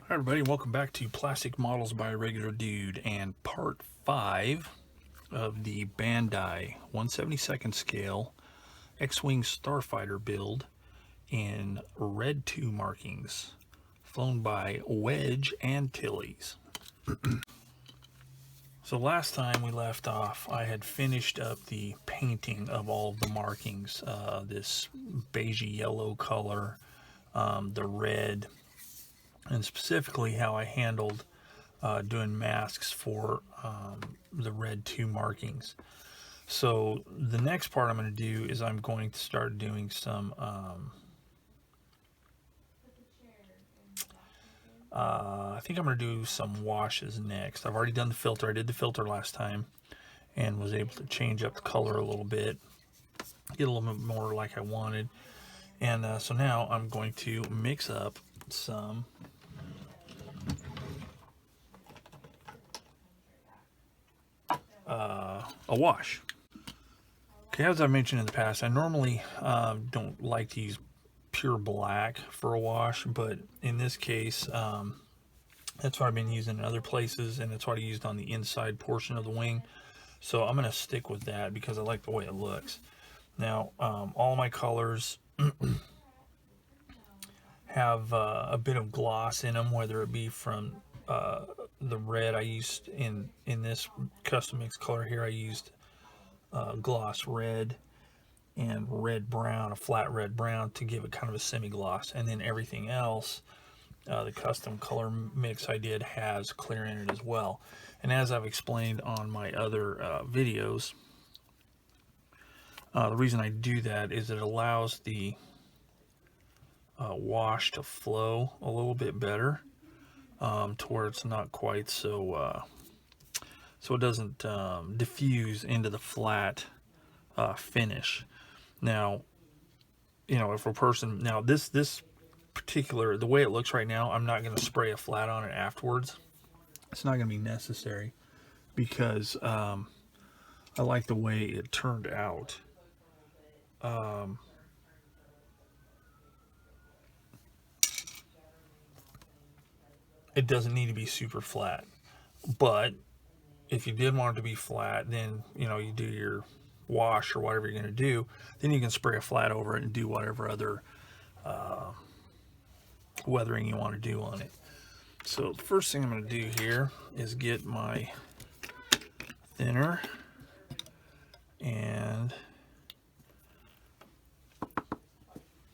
Hi everybody, welcome back to Plastic Models by a Regular Dude and part 5 of the Bandai 1/72nd scale X-Wing Starfighter build in red 2 markings, flown by Wedge Antilles. So last time we left off, I had finished up the painting of all of the markings, this beigey yellow color, the red, and specifically how I handled doing masks for the red 2 markings. So the next part I'm going to do is I'm going to start doing some I think I'm going to do some washes next. I've already done the filter. I did the filter last time and was able to change up the color a little bit, get a little bit more like I wanted. And so now I'm going to mix up some a wash. Okay, as I mentioned in the past, I normally don't like to use pure black for a wash, but in this case, that's what I've been using in other places, and it's what I used on the inside portion of the wing. So I'm going to stick with that because I like the way it looks. Now, all my colors have a bit of gloss in them, whether it be from the red I used in this custom mix color here. I used gloss red and red brown, a flat red brown, to give it kind of a semi-gloss, and then everything else, the custom color mix I did has clear in it as well. And as I've explained on my other videos, the reason I do that is it allows the wash to flow a little bit better, to where it's not quite so so it doesn't diffuse into the flat finish. Now, you know, if a person, now this particular, the way it looks right now, I'm not going to spray a flat on it afterwards. It's not going to be necessary because I like the way it turned out. It doesn't need to be super flat, but if you did want it to be flat, then, you know, you do your wash or whatever you're going to do, then you can spray a flat over it and do whatever other weathering you want to do on it. So the first thing I'm going to do here is get my thinner and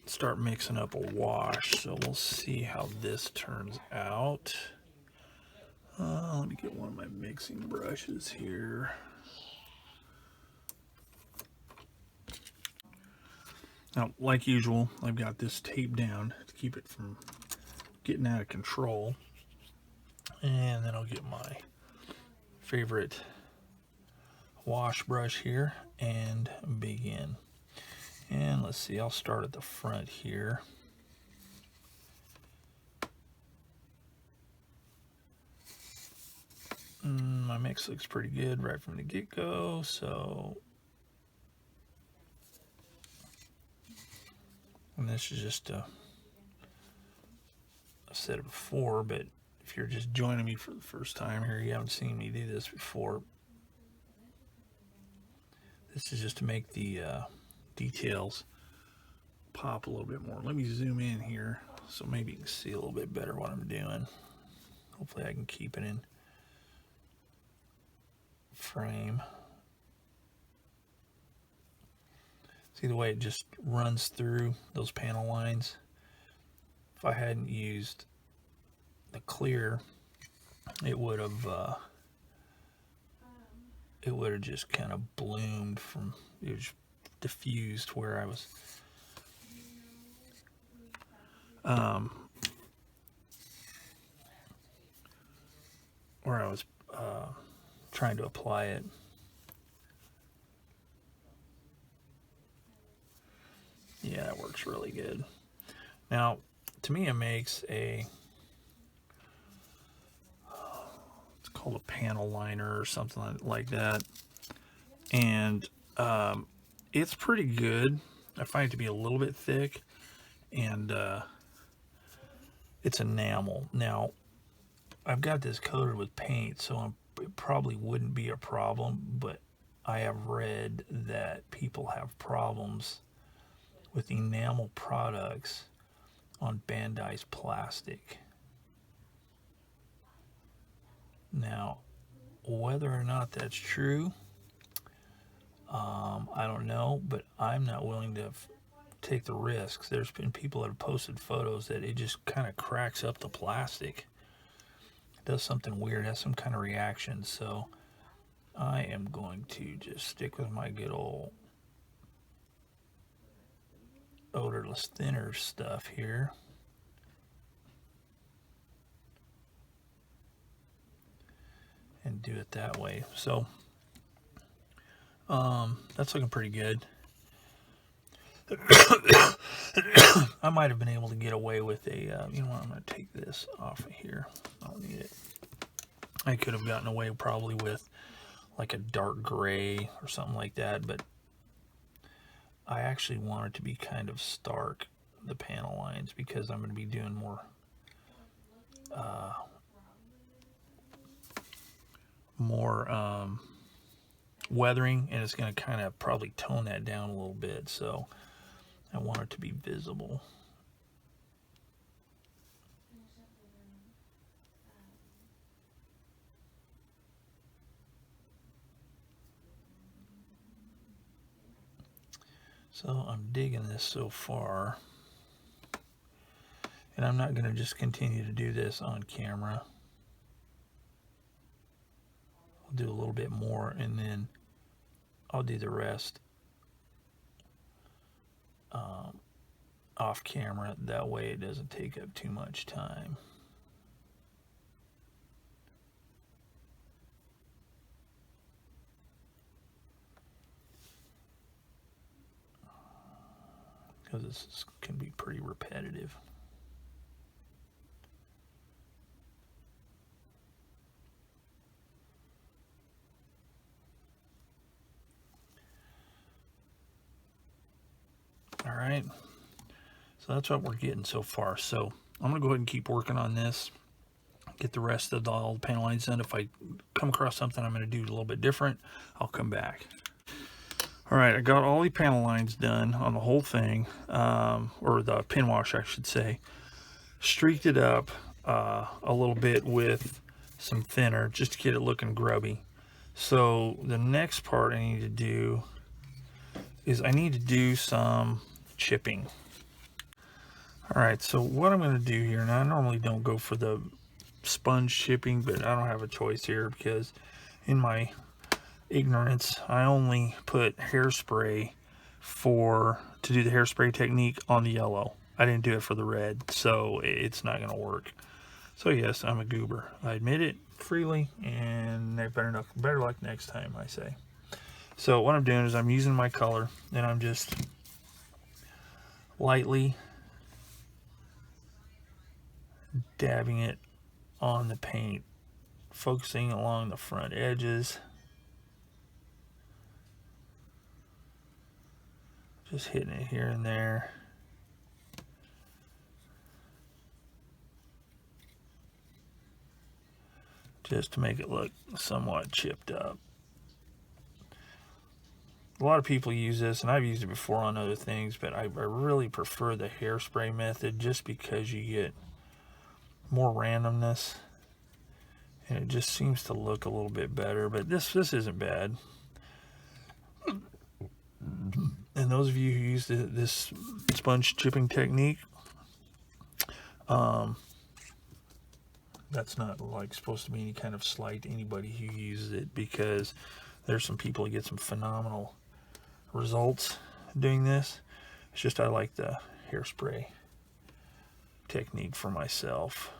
start mixing up a wash. So we'll see how this turns out. Let me get one of my mixing brushes here. Now, like usual, I've got this taped down to keep it from getting out of control. And then I'll get my favorite wash brush here and begin. And let's see, I'll start at the front here. My mix looks pretty good right from the get-go, so... And this is just I've said it before, but if you're just joining me for the first time here, you haven't seen me do this before. This is just to make the details pop a little bit more. Let me zoom in here so maybe you can see a little bit better what I'm doing. Hopefully I can keep it in frame. See the way it just runs through those panel lines? If I hadn't used the clear, it would have just kind of bloomed from, it was diffused where I was trying to apply it. Yeah, that works really good. Now, to me, it makes it's called a panel liner or something like that. And it's pretty good. I find it to be a little bit thick, and it's enamel. Now, I've got this coated with paint, so it probably wouldn't be a problem, but I have read that people have problems with enamel products on Bandai's plastic. Now, whether or not that's true, I don't know, but I'm not willing to take the risks. There's been people that have posted photos that it just kind of cracks up the plastic. It does something weird, has some kind of reaction. So I am going to just stick with my good old odorless thinner stuff here. And do it that way. So that's looking pretty good. I might have been able to get away with a, you know what, I'm going to take this off of here. I don't need it. I could have gotten away probably with like a dark gray or something like that, but I actually want it to be kind of stark, the panel lines, because I'm going to be doing more weathering, and it's going to kind of probably tone that down a little bit, so I want it to be visible. So I'm digging this so far, and I'm not going to just continue to do this on camera. I'll do a little bit more, and then I'll do the rest off camera. That way it doesn't take up too much time. Because this can be pretty repetitive. All right, so that's what we're getting so far. So I'm gonna go ahead and keep working on this, get the rest of all the panel lines done. If I come across something I'm gonna do a little bit different, I'll come back. All right, I got all the panel lines done on the whole thing, or the pin wash, I should say. Streaked it up a little bit with some thinner just to get it looking grubby. So the next part I need to do is I need to do some chipping. All right, so what I'm going to do here, and I normally don't go for the sponge chipping, but I don't have a choice here because in my ignorance, I only put hairspray to do the hairspray technique on the yellow. I didn't do it for the red, so it's not going to work. So yes, I'm a goober. I admit it freely, and better luck next time, I say. So what I'm doing is I'm using my color, and I'm just lightly dabbing it on the paint, focusing along the front edges, just hitting it here and there. Just to make it look somewhat chipped up. A lot of people use this, and I've used it before on other things, but I really prefer the hairspray method just because you get more randomness, and it just seems to look a little bit better. But this isn't bad. And those of you who use this sponge chipping technique, that's not like supposed to be any kind of slight to anybody who uses it, because there's some people who get some phenomenal results doing this. It's just I like the hairspray technique for myself.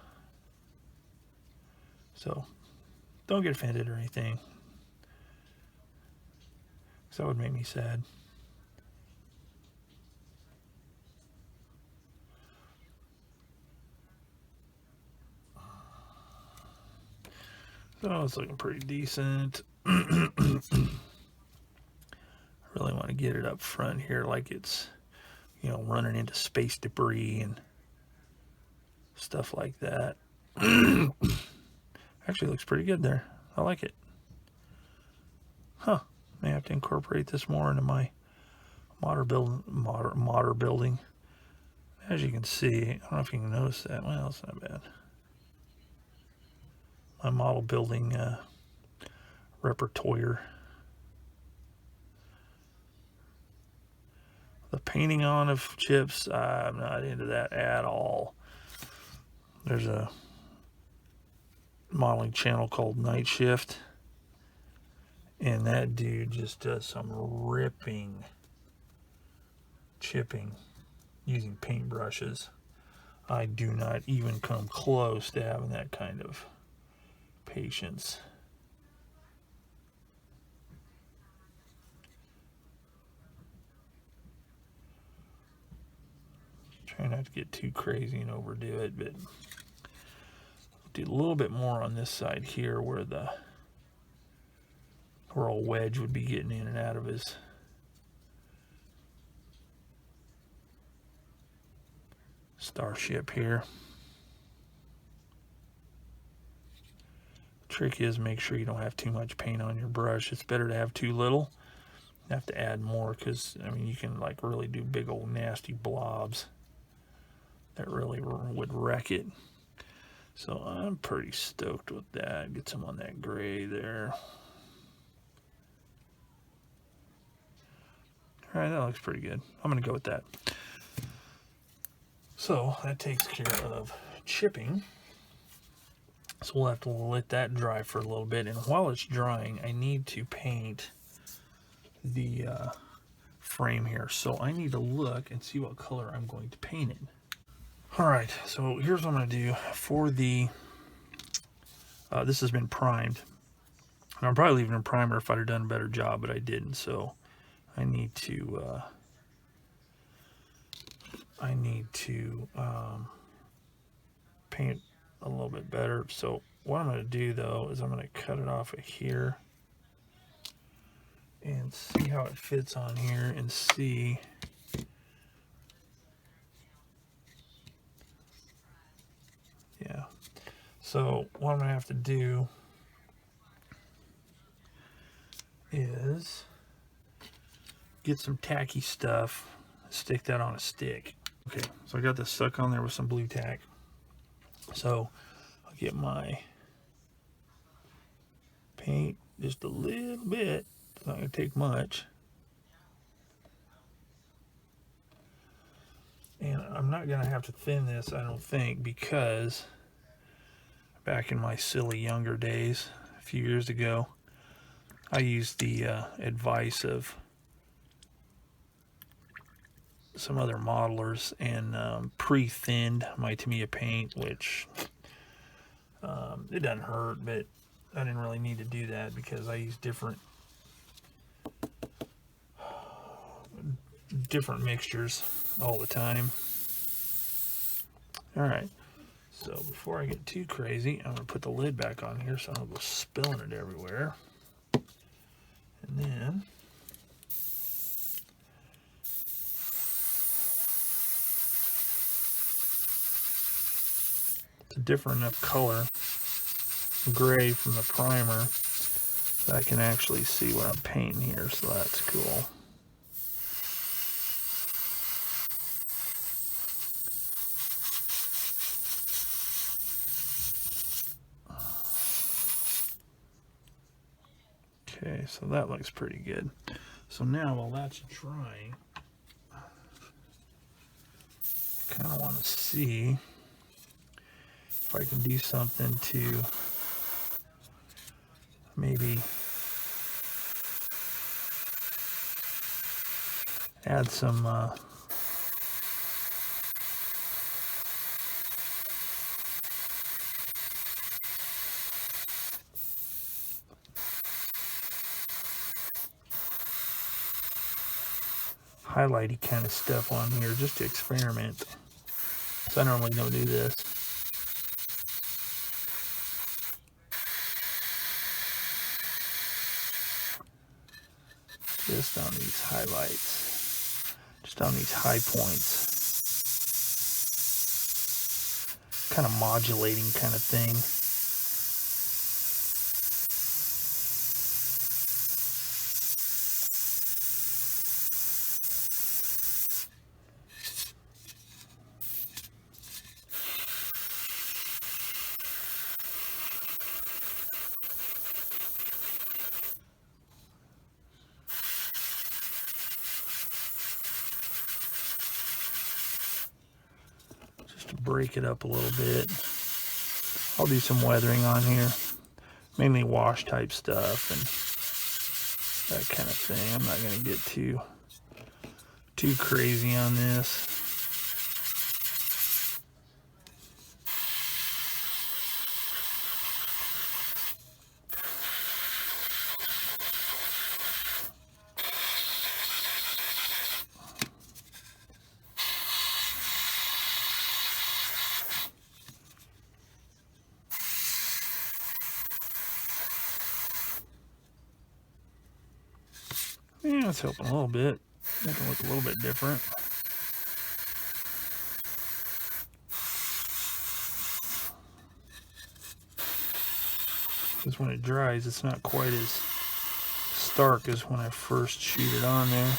So don't get offended or anything, because that would make me sad. So it's looking pretty decent. Really want to get it up front here like it's, you know, running into space debris and stuff like that. Actually looks pretty good there. I like it. Huh. May have to incorporate this more into my modder building. As you can see, I don't know if you can notice that. Well, it's not bad. My model building repertoire. The painting on of chips, I'm not into that at all. There's a modeling channel called Night Shift, and that dude just does some ripping chipping using paintbrushes. I do not even come close to having that kind of patience. Try not to get too crazy and overdo it, but do a little bit more on this side here where a wedge would be getting in and out of his starship here. The trick is make sure you don't have too much paint on your brush. It's better to have too little. You have to add more because, I mean, you can like really do big old nasty blobs that really would wreck it. So I'm pretty stoked with that. Get some on that gray there. All right, that looks pretty good. I'm going to go with that. So that takes care of chipping. So we'll have to let that dry for a little bit. And while it's drying, I need to paint the frame here. So I need to look and see what color I'm going to paint it. All right, so here's what I'm going to do for the, this has been primed. And I'm probably leaving a primer if I'd have done a better job, but I didn't. So I need to paint a little bit better. So what I'm going to do though is I'm going to cut it off of here and see how it fits on here and see so what I'm going to have to do is get some tacky stuff, stick that on a stick. Okay, so I got this stuck on there with some blue tack. So I'll get my paint just a little bit. It's not going to take much. And I'm not going to have to thin this, I don't think, because back in my silly younger days, a few years ago, I used the advice of some other modelers and pre-thinned my Tamiya paint, which it doesn't hurt, but I didn't really need to do that because I use different mixtures all the time. All right, so before I get too crazy, I'm going to put the lid back on here so I don't go spilling it everywhere. And then it's a different enough color, gray from the primer, that I can actually see what I'm painting here, so that's cool. Okay, so that looks pretty good. So now while that's drying, I kind of want to see if I can do something to maybe add some highlighty kind of stuff on here just to experiment. So I normally don't do this. Just on these highlights, just on these high points. Kind of modulating kind of thing. just to break it up a little bit. I'll do some weathering on here, mainly wash type stuff and that kind of thing. I'm not going to get too crazy on this. Yeah, it's helping a little bit. Make it look a little bit different. Because when it dries, it's not quite as stark as when I first shoot it on there.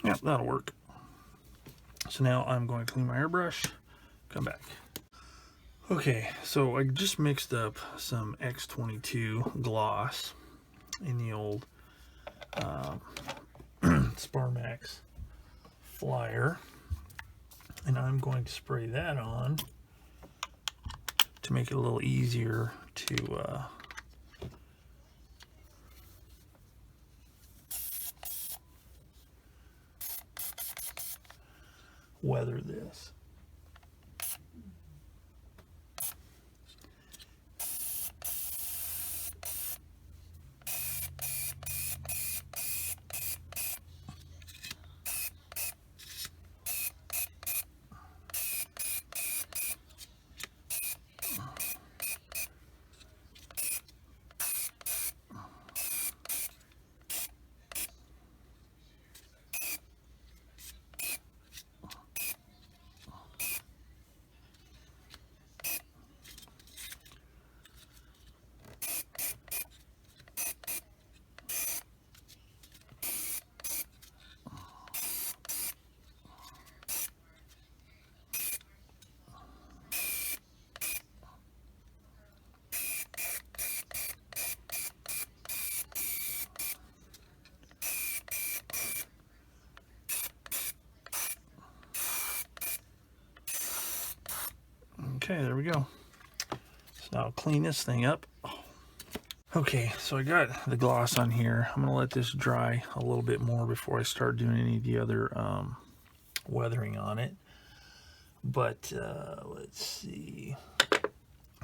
Yep, that'll work. So now I'm going to clean my airbrush, come back. Okay, so I just mixed up some X22 gloss in the old Sparmax flyer, and I'm going to spray that on to make it a little easier to weather this. Okay, there we go. So now I'll clean this thing up. Okay, so I got the gloss on here. I'm gonna let this dry a little bit more before I start doing any of the other weathering on it. But let's see.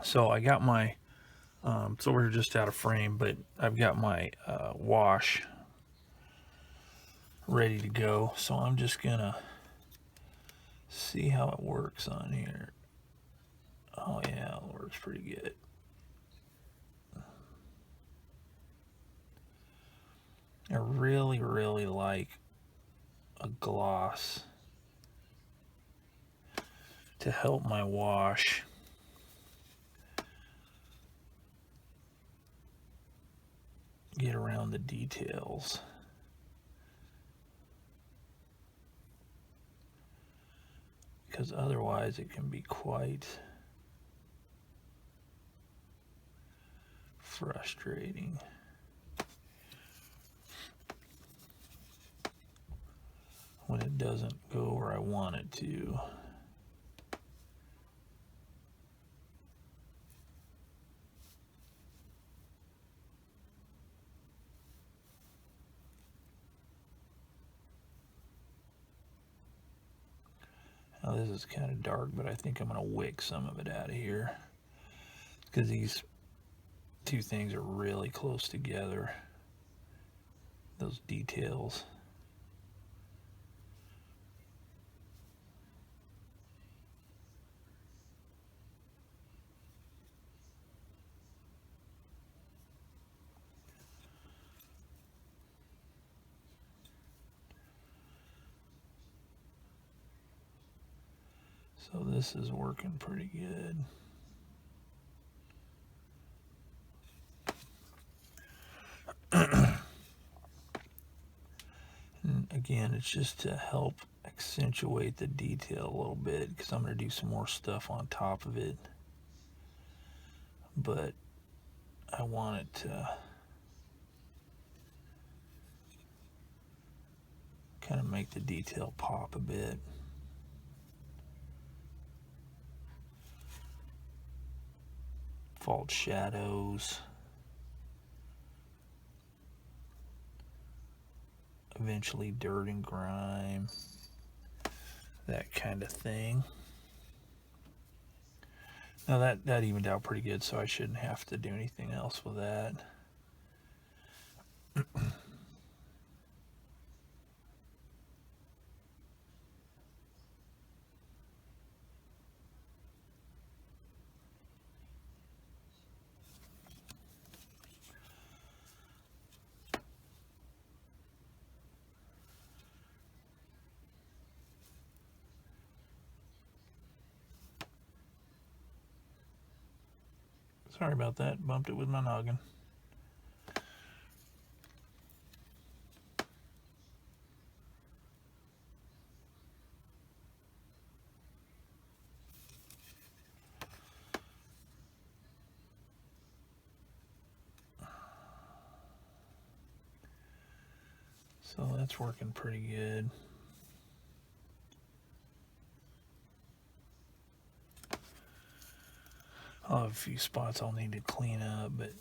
So I got my, it's over here just out of frame, but I've got my wash ready to go. So I'm just gonna see how it works on here. Oh yeah, it works pretty good. I really, really like a gloss to help my wash get around the details. Because otherwise it can be quite frustrating. When it doesn't go where I want it to. Now this is kind of dark, but I think I'm going to wick some of it out of here. Because these two things are really close together. The those details. So this is working pretty good. And again, it's just to help accentuate the detail a little bit, because I'm going to do some more stuff on top of it. But I want it to kind of make the detail pop a bit. False shadows. Eventually dirt and grime. That kind of thing. Now that evened out pretty good, so I shouldn't have to do anything else with that. Sorry about that, bumped it with my noggin. So that's working pretty good. I'll have a few spots I'll need to clean up, but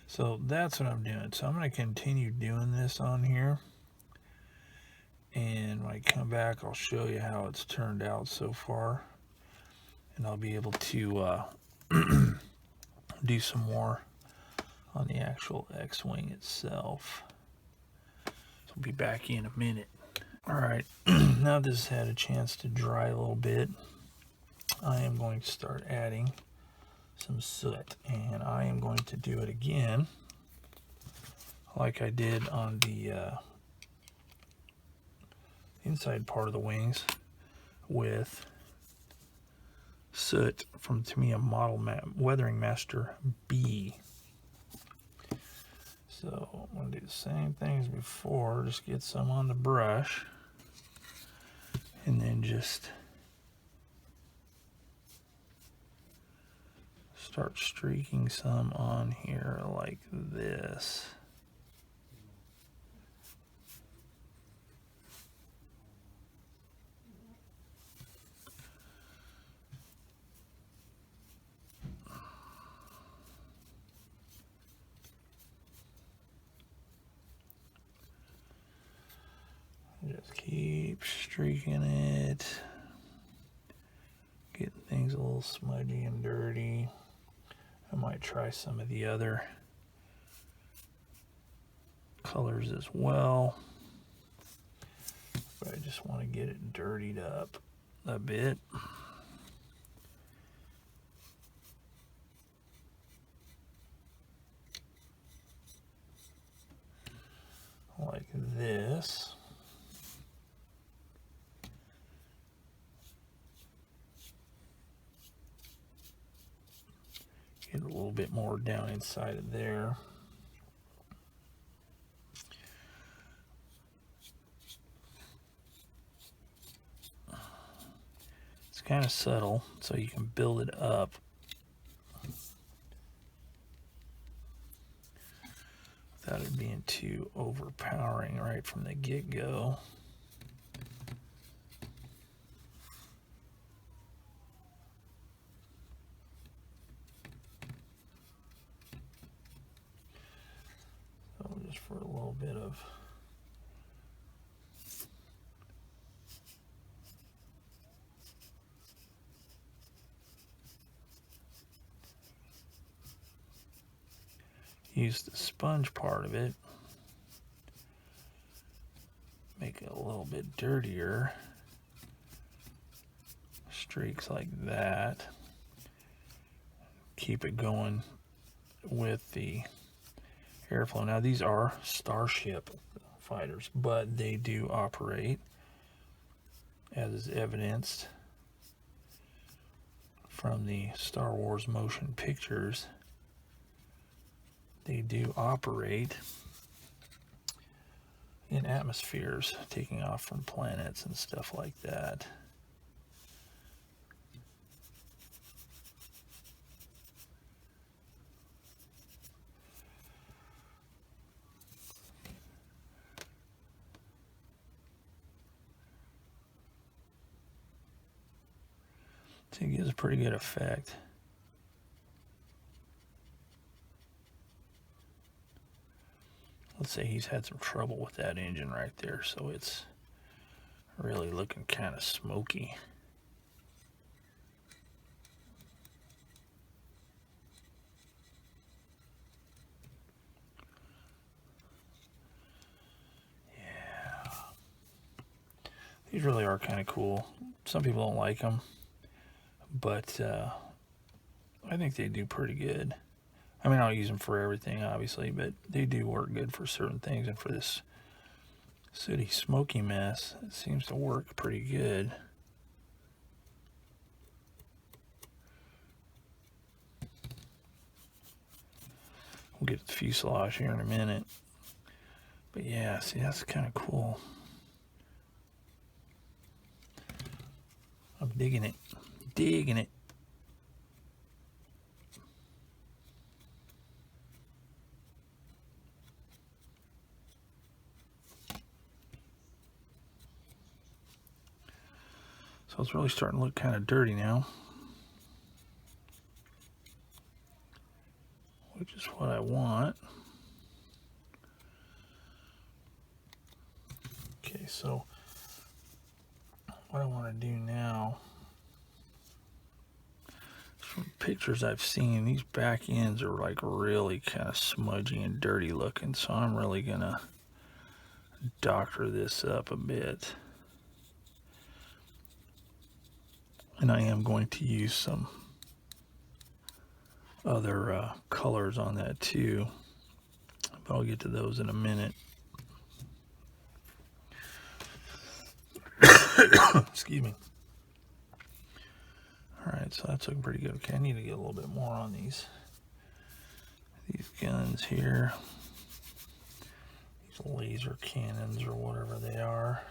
so that's what I'm doing. So I'm going to continue doing this on here. And when I come back, I'll show you how it's turned out so far. And I'll be able to do some more on the actual X-Wing itself. So I'll be back in a minute. Alright, now this has had a chance to dry a little bit. I am going to start adding some soot, and I am going to do it again like I did on the inside part of the wings with soot from Tamiya Model Weathering Master B. So I'm going to do the same thing as before, just get some on the brush and then just start streaking some on here like this. Just keep streaking it, getting things a little smudgy and dirty. I might try some of the other colors as well, but I just want to get it dirtied up a bit. Like this. Get a little bit more down inside of there. It's kind of subtle, so you can build it up. Without it being too overpowering right from the get-go. just for a little bit of use the sponge part of it, make it a little bit dirtier, streaks like that, keep it going with the airflow. Now these are Starship fighters, but they do operate, as is evidenced from the Star Wars motion pictures. They do operate in atmospheres, taking off from planets and stuff like that. So it gives a pretty good effect. Let's say he's had some trouble with that engine right there, so it's really looking kind of smoky. Yeah. These really are kind of cool. Some people don't like them, but I think they do pretty good. I mean, I don't use them for everything, obviously, but they do work good for certain things. And for this sooty, smoky mess, it seems to work pretty good. We'll get the fuselage here in a minute. But yeah, see, that's kind of cool. I'm digging it. Digging it. So it's really starting to look kind of dirty now, which is what I want. Okay, so what I want to do now, from pictures I've seen, these back ends are like really kind of smudgy and dirty looking, so I'm really gonna doctor this up a bit. And I am going to use some other colors on that too, but I'll get to those in a minute. Excuse me. Alright, so that's looking pretty good. Okay, I need to get a little bit more on these guns here. These laser cannons or whatever they are.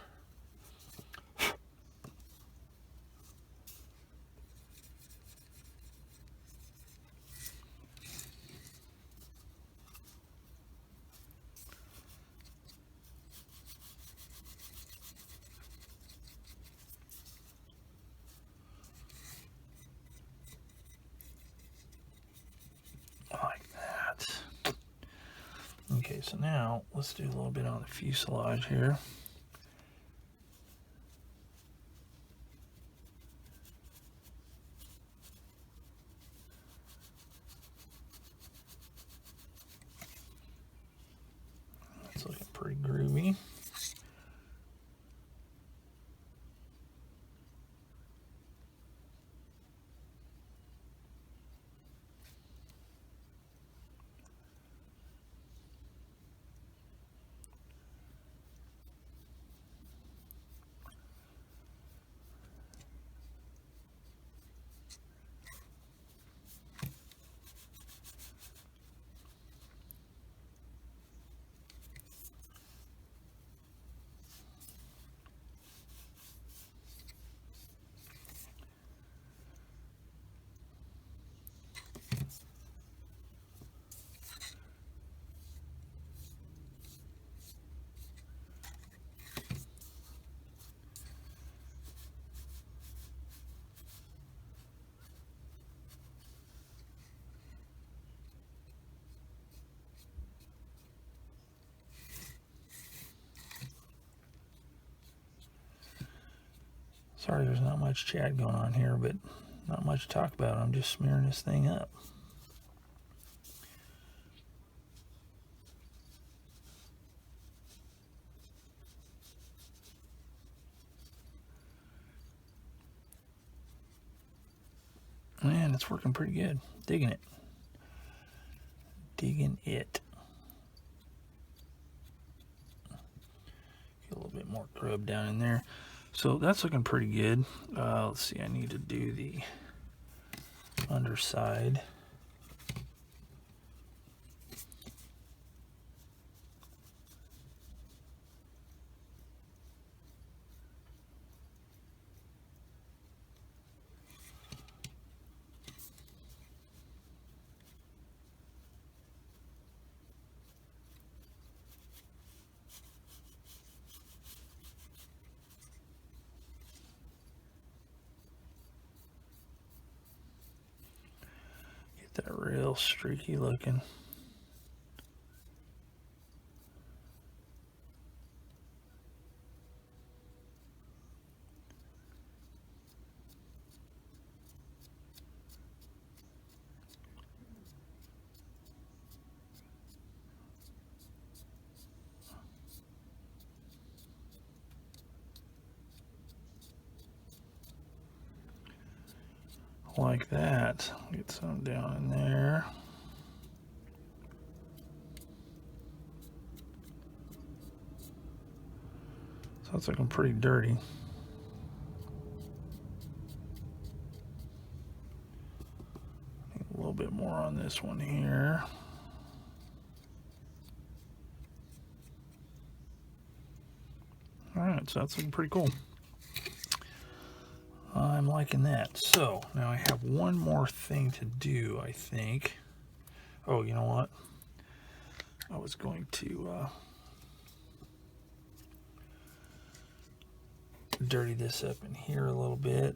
Like that. Okay, so now let's do a little bit on the fuselage here. That's looking pretty groovy. Sorry, there's not much chat going on here, but not much to talk about. I'm just smearing this thing up. Man, it's working pretty good. Digging it. Digging it. Get a little bit more grub down in there. So that's looking pretty good. Let's see, I need to do the underside. Get that real streaky looking. Like that. Get some down in there. So it's looking pretty dirty. A little bit more on this one here. All right, so that's looking pretty cool. I'm liking that. So now I have one more thing to do, I think. Oh, you know what? I was going to dirty this up in here a little bit.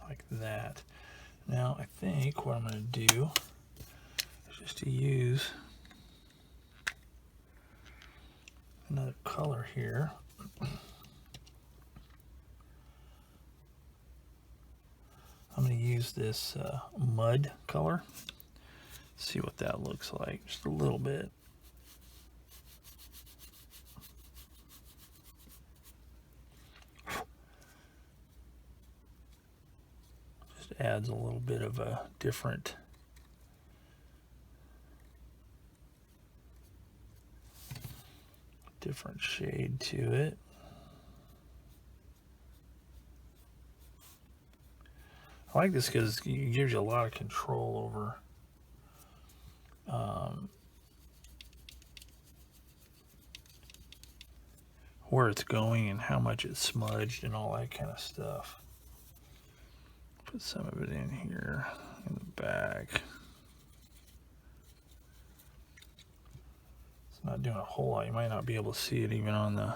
Like that. Now I think what I'm going to do is just to use another color here. I'm going to use this mud color. See what that looks like, just a little bit. Just adds a little bit of a different shade to it. I like this because it gives you a lot of control over where it's going and how much it's smudged and all that kind of stuff. Put some of it in here in the back. It's not doing a whole lot. You might not be able to see it even on the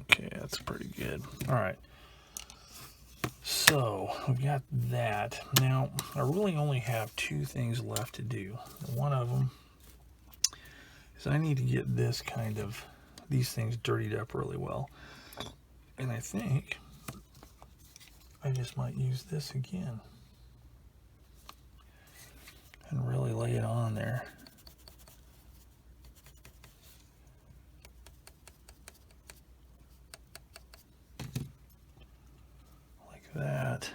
okay, that's pretty good. All right. So we've got that. Now, I really only have two things left to do. One of them is I need to get this kind of, these things dirtied up really well. And I think I just might use this again and really lay it on there. Like that.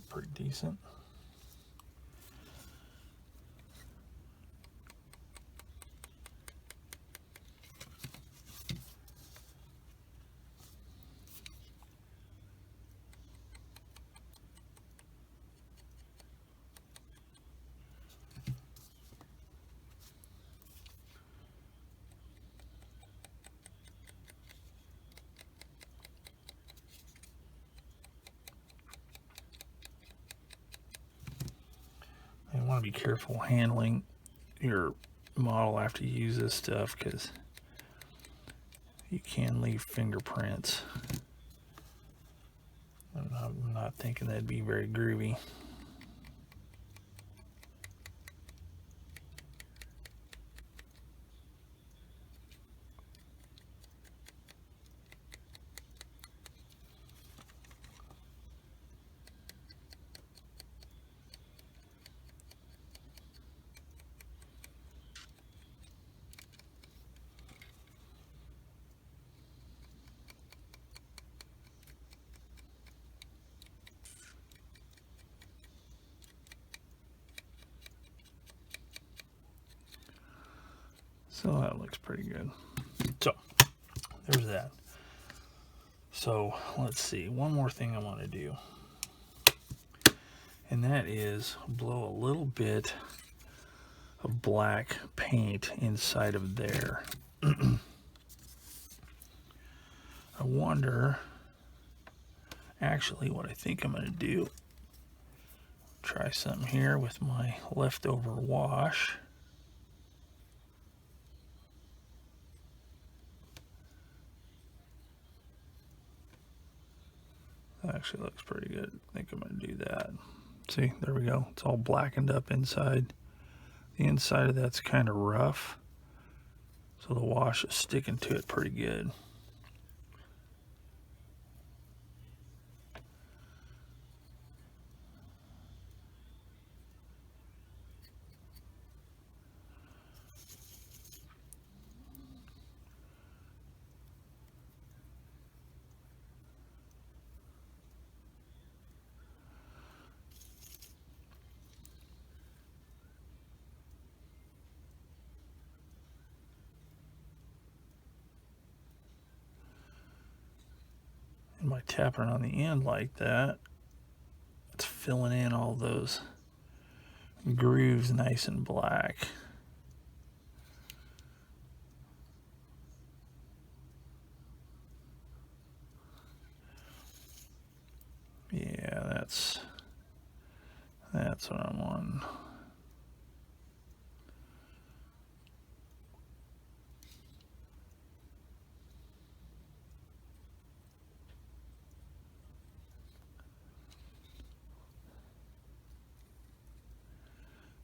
Pretty decent. want to be careful handling your model after you use this stuff, because you can leave fingerprints. I'm not thinking that'd be very groovy. So that looks pretty good. So there's that. So let's see, one more thing I want to do, and that is blow a little bit of black paint inside of there. I wonder, actually, what I think I'm going to do, try something here with my leftover wash. That actually looks pretty good. I think I'm going to do that. See, there we go. It's all blackened up inside. The inside of that's kind of rough, so the wash is sticking to it pretty good. And by tapping on the end like that, it's filling in all those grooves nice and black. Yeah, that's what I'm on.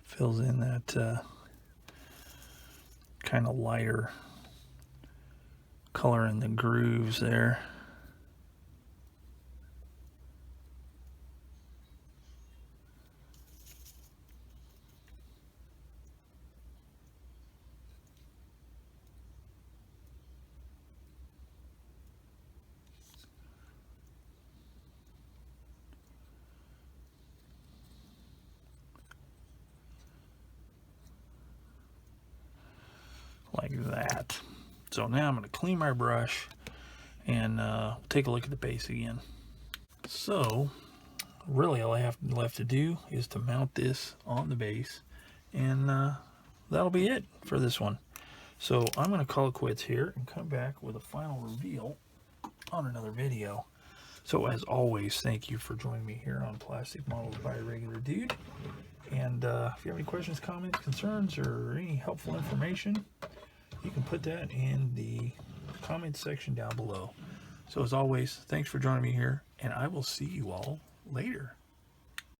Fills in that kind of lighter color in the grooves there. Like that. So now I'm going to clean my brush and take a look at the base again. So really all I have left to do is to mount this on the base, and that'll be it for this one. So I'm going to call it quits here and come back with a final reveal on another video. So as always, thank you for joining me here on Plastic Models by a Regular Dude. And if you have any questions, comments, concerns, or any helpful information, you can put that in the comment section down below. So as always, thanks for joining me here, and I will see you all later.